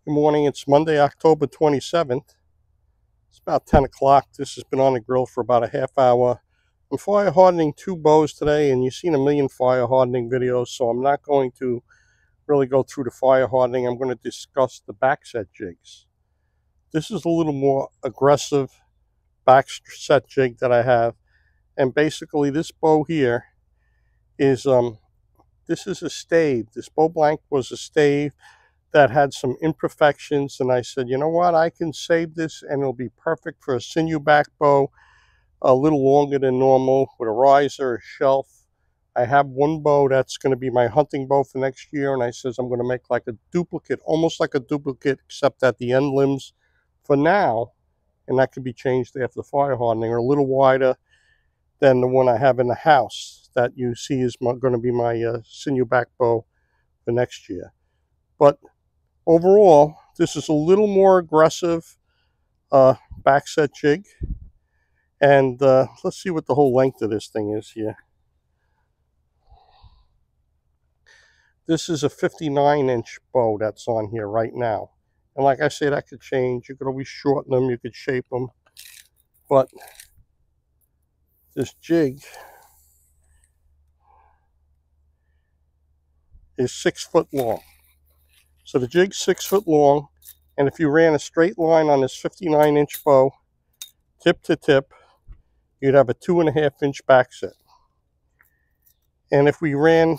Good morning. It's Monday, October 27th. It's about 10 o'clock. This has been on the grill for about a half hour. I'm fire hardening 2 bows today, and you've seen a million fire hardening videos, so I'm not going to really go through the fire hardening. I'm going to discuss the Backset jigs. This is a little more aggressive Backset jig that I have, and basically this bow here is this is a stave. This bow blank was a stave that had some imperfections, and I said, you know what, I can save this and it'll be perfect for a sinew back bow, a little longer than normal, with a riser, a shelf. I have one bow that's going to be my hunting bow for next year, and I says I'm going to make like a duplicate, almost like a duplicate, except at the end limbs for now, and that could be changed after fire hardening, or a little wider than the one I have in the house that you see is going to be my sinew back bow for next year. But overall, this is a little more aggressive Backset jig. And let's see what the whole length of this thing is here. This is a 59-inch bow that's on here right now. And like I said, that could change. You could always shorten them. You could shape them. But this jig is 6 foot long. So the jig's 6 foot long. And if you ran a straight line on this 59-inch bow, tip to tip, you'd have a 2.5-inch backset. And if we ran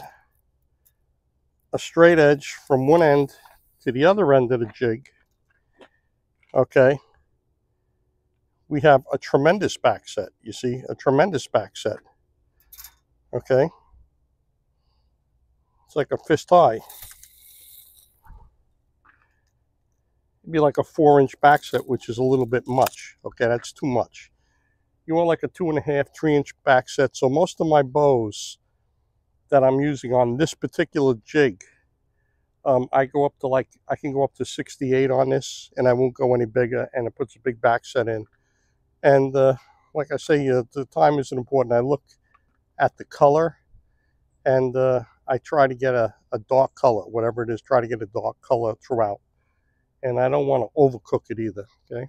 a straight edge from one end to the other end of the jig, okay, we have a tremendous backset. You see, a tremendous backset. Okay, it's like a fist high. It'd be like a 4-inch backset, which is a little bit much. Okay, that's too much. You want like a 2.5, 3-inch backset. So most of my bows that I'm using on this particular jig, I can go up to 68 on this, and I won't go any bigger, and it puts a big backset in. And like I say, the time isn't important. I look at the color, and I try to get a dark color, whatever it is, try to get a dark color throughout. And I don't want to overcook it either, okay?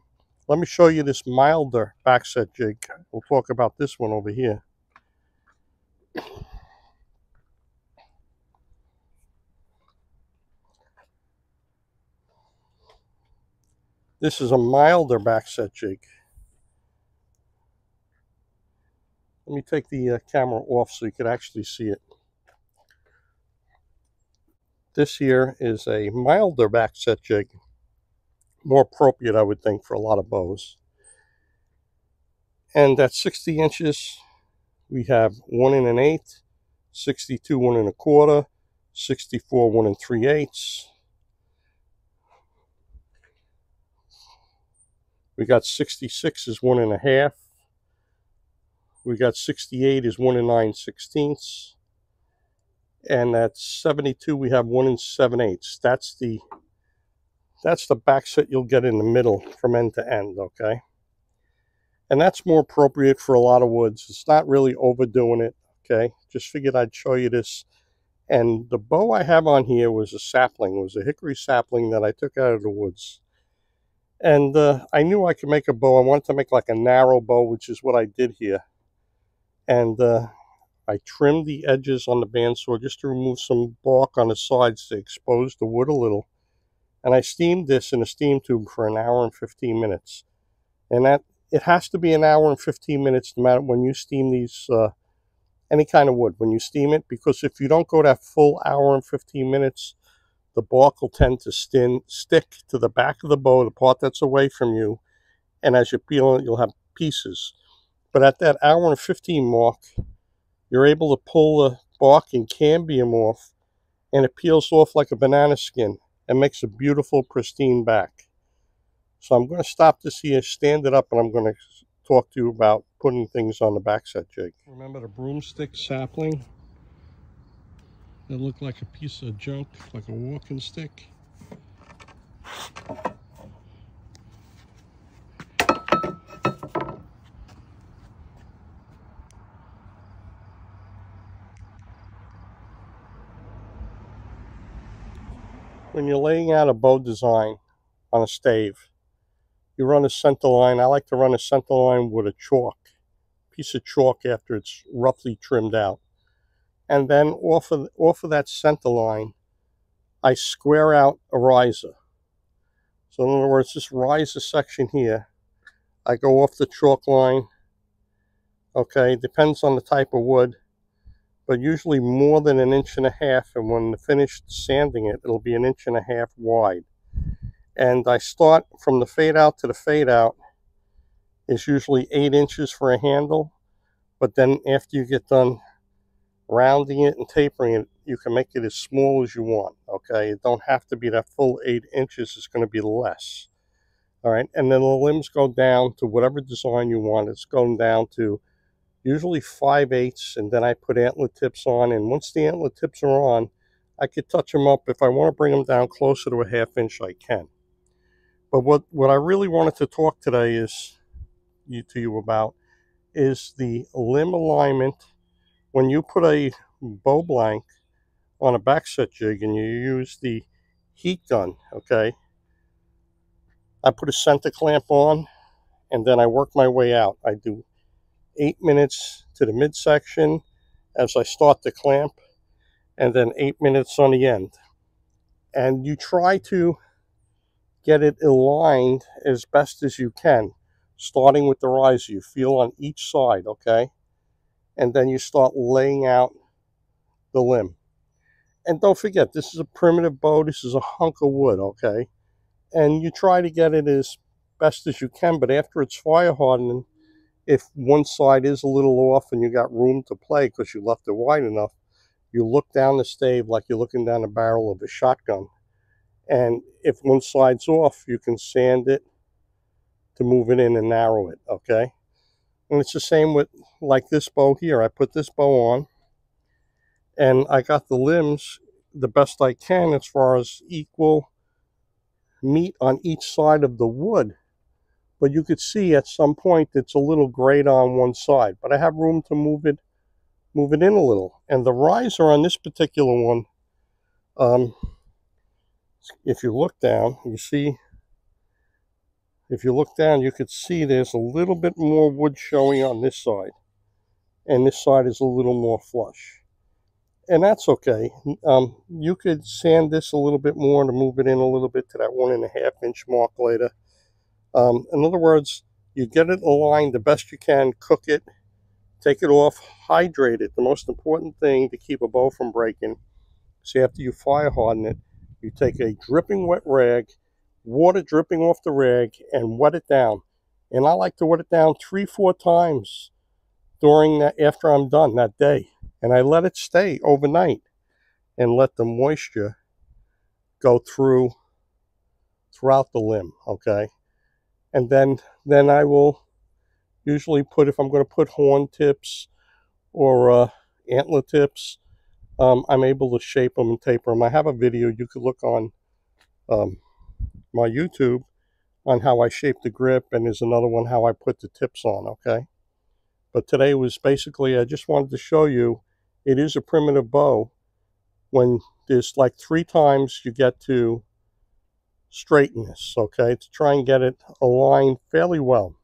Let me show you this milder Backset jig. We'll talk about this one over here. This is a milder Backset jig. Let me take the camera off so you can actually see it. This here is a milder Backset jig. More appropriate, I would think, for a lot of bows. And at 60 inches, we have 1 1/8, 62 1 1/4, 64 1 3/8. We got 66 is 1 1/2. We got 68 is 1 9/16. And at 72 we have 1 7/8. That's the backset you'll get in the middle from end to end, okay? And that's more appropriate for a lot of woods. It's not really overdoing it, okay? Just figured I'd show you this. And the bow I have on here was a sapling. It was a hickory sapling that I took out of the woods. And I knew I could make a bow. I wanted to make like a narrow bow, which is what I did here. And I trimmed the edges on the bandsaw just to remove some bark on the sides to expose the wood a little. And I steamed this in a steam tube for 1 hour and 15 minutes. And that it has to be 1 hour and 15 minutes no matter when you steam these, any kind of wood, when you steam it, because if you don't go that full 1 hour and 15 minutes, the bark will tend to stick to the back of the bow, the part that's away from you, and as you peel it, you'll have pieces. But at that 1 hour and 15 mark, you're able to pull the bark and cambium off, and it peels off like a banana skin and makes a beautiful, pristine back. So I'm going to stop this here, stand it up, and I'm going to talk to you about putting things on the Backset jig. Remember the broomstick sapling? It looked like a piece of junk, like a walking stick. When you're laying out a bow design, on a stave. You run a center line. I like to run a center line with a piece of chalk after it's roughly trimmed out. And then off of that center line, I square out a riser. So in other words, this riser section here, I go off the chalk line. Okay, depends on the type of wood, but usually more than 1.5 inches, and when finished sanding it, it'll be 1.5 inches wide. And I start from the fade out to the fade out is usually 8 inches for a handle, but then after you get done rounding it and tapering it, you can make it as small as you want. Okay, it don't have to be that full 8 inches, it's going to be less. All right, and then the limbs go down to whatever design you want. It's going down to usually 5/8, and then I put antler tips on, and once the antler tips are on, I could touch them up. If I want to bring them down closer to a 1/2 inch, I can. But what I really wanted to talk today to you about is the limb alignment. When you put a bow blank on a backset jig and you use the heat gun, okay, I put a center clamp on, and then I work my way out. I do 8 minutes to the midsection as I start the clamp, and then 8 minutes on the end. And you try to get it aligned as best as you can, starting with the riser. You feel on each side, okay? And then you start laying out the limb. And don't forget, this is a primitive bow. This is a hunk of wood, okay? And you try to get it as best as you can, but after it's fire hardening, if one side is a little off and you got room to play because you left it wide enough, you look down the stave like you're looking down the barrel of a shotgun. And if one side's off, you can sand it to move it in and narrow it, okay? And it's the same with like this bow here. I put this bow on, and I got the limbs the best I can as far as equal meat on each side of the wood. But you could see at some point it's a little grayed on one side, but I have room to move it in a little. And the riser on this particular one, if you look down, you could see there's a little bit more wood showing on this side, and this side is a little more flush. And that's okay. You could sand this a little bit more to move it in a little bit to that 1.5 inch mark later. In other words, you get it aligned the best you can, cook it, take it off, hydrate it. The most important thing to keep a bow from breaking is after you fire harden it, you take a dripping wet rag, water dripping off the rag, and wet it down. And I like to wet it down 3-4 times after I'm done that day. And I let it stay overnight and let the moisture go throughout the limb, okay? And then I will usually if I'm going to put horn tips or antler tips, I'm able to shape them and taper them. I have a video you could look on my YouTube on how I shape the grip, and there's another one how I put the tips on, okay? But today was basically, I just wanted to show you, it is a primitive bow. When there's like 3 times you get to straighten this, okay, to try and get it aligned fairly well.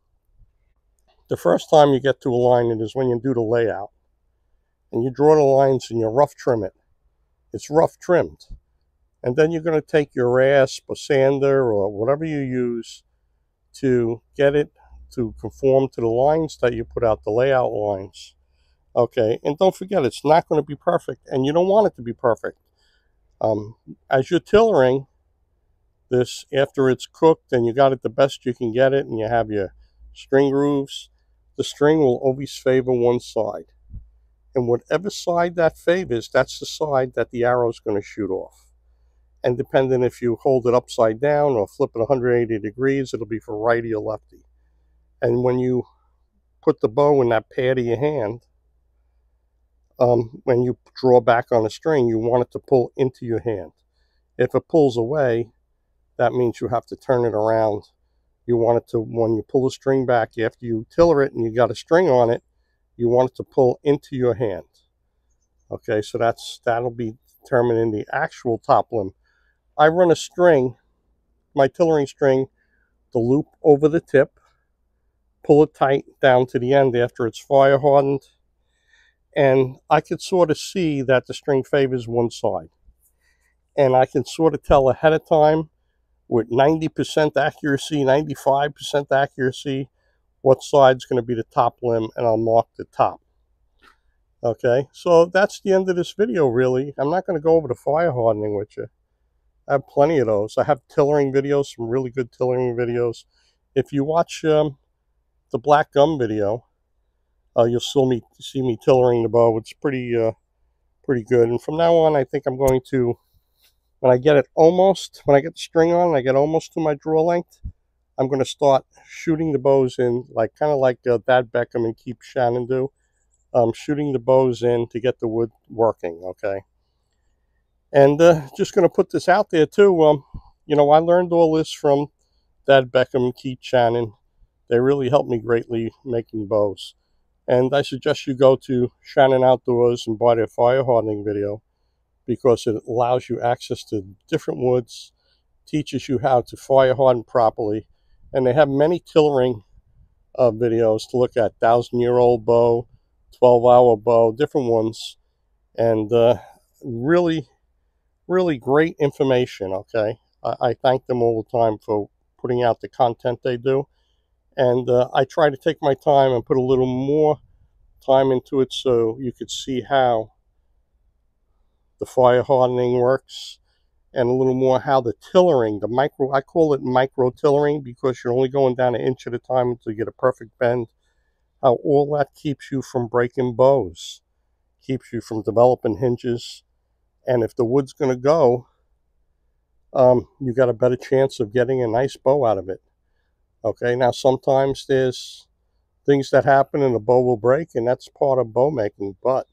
The first time you get to align it is when you do the layout. And you draw the lines and you rough trim it. It's rough trimmed. And then you're going to take your rasp or sander or whatever you use to get it to conform to the lines that you put out, the layout lines. Okay, and don't forget, it's not going to be perfect, and you don't want it to be perfect. As you're tillering this, after it's cooked and you got it the best you can get it, and you have your string grooves, the string will always favor one side. And whatever side that favors, that's the side that the arrow is going to shoot off. And depending if you hold it upside down or flip it 180 degrees, it'll be for righty or lefty. And when you put the bow in that pad of your hand, when you draw back on the string, you want it to pull into your hand. If it pulls away, that means you have to turn it around. You want it to, when you pull the string back, after you tiller it and you got a string on it, you want it to pull into your hand. Okay, so that'll be determined in the actual top limb. I run a string my tillering string the loop over the tip, pull it tight down to the end after it's fire hardened, and I could sort of see that the string favors one side. And I can sort of tell ahead of time with 90% accuracy, 95% accuracy, what side's going to be the top limb, and I'll mark the top. Okay, so that's the end of this video, really. I'm not going to go over the fire hardening with you. I have plenty of those. I have tillering videos, some really good tillering videos. If you watch the black gum video, you'll see me tillering the bow. It's pretty good. And from now on, I think I'm going to, when I get the string on and I get almost to my draw length, I'm going to start shooting the bows in, like kind of like Dad Beckham and Keep Shannon do. Shooting the bows in to get the wood working, okay? And just going to put this out there too. You know, I learned all this from Dad Beckham and Keith Shannon. They really helped me greatly making bows. And I suggest you go to Shannon Outdoors and buy their fire hardening video, because it allows you access to different woods, teaches you how to fire harden properly, and they have many tillering videos to look at. 1,000-year-old bow, 12-hour bow, different ones, and really great information. Okay, I thank them all the time for putting out the content they do, and I try to take my time and put a little more time into it so you could see how the fire hardening works, and a little more how the tillering, I call it micro tillering, because you're only going down an inch at a time until you get a perfect bend, how all that keeps you from breaking bows, keeps you from developing hinges, and if the wood's going to go, you got a better chance of getting a nice bow out of it. Okay, now sometimes there's things that happen and the bow will break, and that's part of bow making, but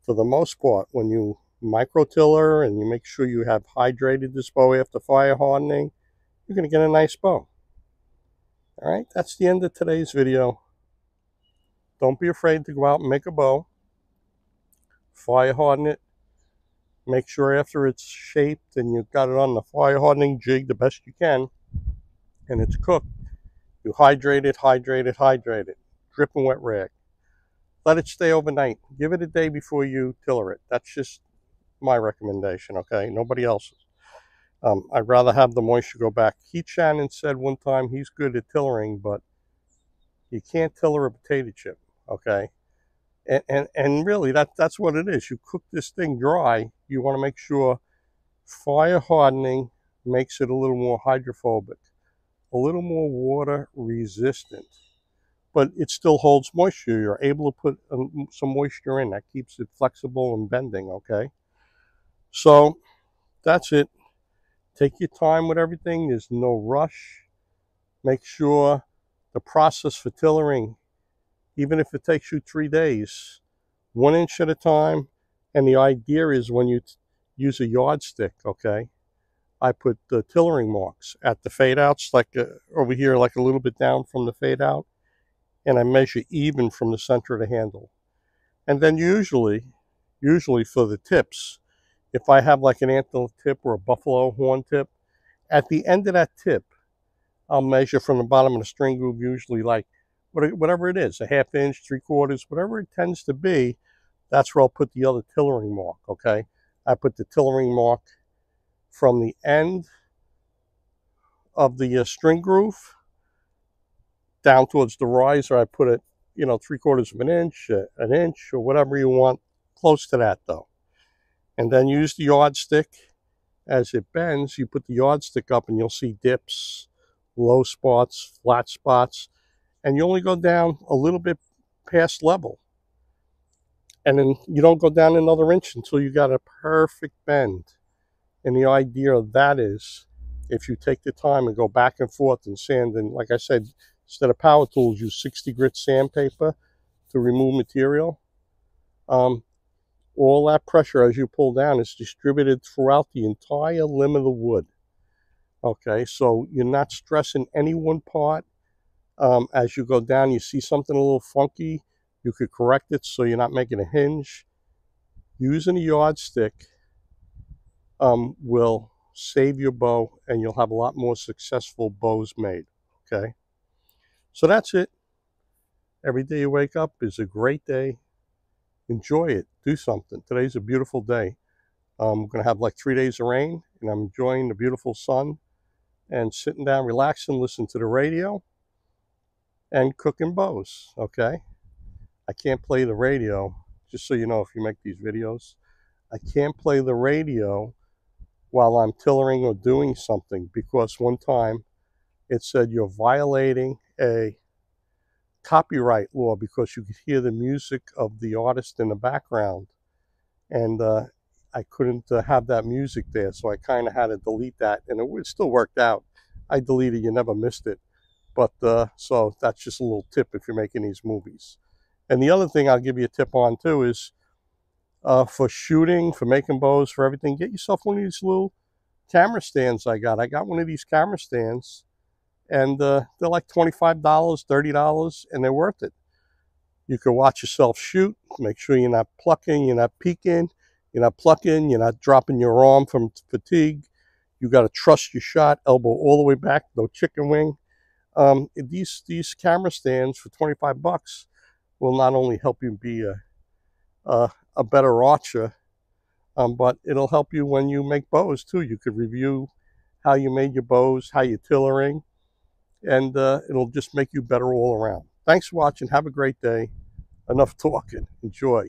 for the most part, when you micro-tiller and you make sure you have hydrated this bow after fire hardening, you're going to get a nice bow. All right, that's the end of today's video. Don't be afraid to go out and make a bow. Fire harden it. Make sure after it's shaped and you've got it on the fire hardening jig the best you can, and it's cooked, you hydrate it. Drip and wet rag. Let it stay overnight. Give it a day before you tiller it. That's just my recommendation, okay? Nobody else's. I'd rather have the moisture go back. Keith Shannon said one time he's good at tillering, but you can't tiller a potato chip, okay? And really, that's what it is. You cook this thing dry. You want to make sure fire hardening makes it a little more hydrophobic, a little more water resistant, but it still holds moisture. You're able to put some moisture in. That keeps it flexible and bending, okay? So that's it. Take your time with everything. There's no rush. Make sure the process for tillering, even if it takes you 3 days, 1 inch at a time. And the idea is when you use a yardstick, okay, I put the tillering marks at the fade outs, like over here, like a little bit down from the fade out, and I measure even from the center of the handle. And then usually for the tips, if I have like an antler tip or a buffalo horn tip, at the end of that tip, I'll measure from the bottom of the string groove, usually like whatever it is, a 1/2 inch, 3/4, whatever it tends to be. That's where I'll put the other tillering mark, okay? I put the tillering mark from the end of the string groove down towards the riser. I put it, 3/4 of an inch, or whatever you want, close to that though. And then use the yardstick. As it bends, you put the yardstick up and you'll see dips, low spots, flat spots, and you only go down a little bit past level. And then you don't go down another inch until you got a perfect bend. And the idea of that is, if you take the time and go back and forth and sand, and like I said, instead of power tools, use 60 grit sandpaper to remove material. All that pressure as you pull down is distributed throughout the entire limb of the wood. Okay, so you're not stressing any one part. As you go down, you see something a little funky, you could correct it so you're not making a hinge. Using a yardstick will save your bow, and you'll have a lot more successful bows made. Okay, so that's it. Every day you wake up is a great day. Enjoy it. Do something. Today's a beautiful day. I'm going to have like 3 days of rain, and I'm enjoying the beautiful sun and sitting down, relaxing, listening to the radio and cooking bows. Okay, I can't play the radio, just so you know, if you make these videos, I can't play the radio while I'm tillering or doing something, because one time it said you're violating a copyright law because you could hear the music of the artist in the background, and I couldn't have that music there, so I kind of had to delete that, and it still worked out. I deleted, you never missed it. But so that's just a little tip if you're making these movies. And the other thing I'll give you a tip on too is for shooting, for making bows, for everything, get yourself one of these little camera stands I got. I got one of these camera stands, and they're like $25, $30, and they're worth it. You can watch yourself shoot, make sure you're not plucking, you're not peeking, you're not plucking, you're not dropping your arm from fatigue. You got to trust your shot, elbow all the way back, no chicken wing. These camera stands for $25 will not only help you be a better archer, but it'll help you when you make bows too. You could review how you made your bows, how you're tillering, and it'll just make you better all around. Thanks for watching. Have a great day. Enough talking. Enjoy.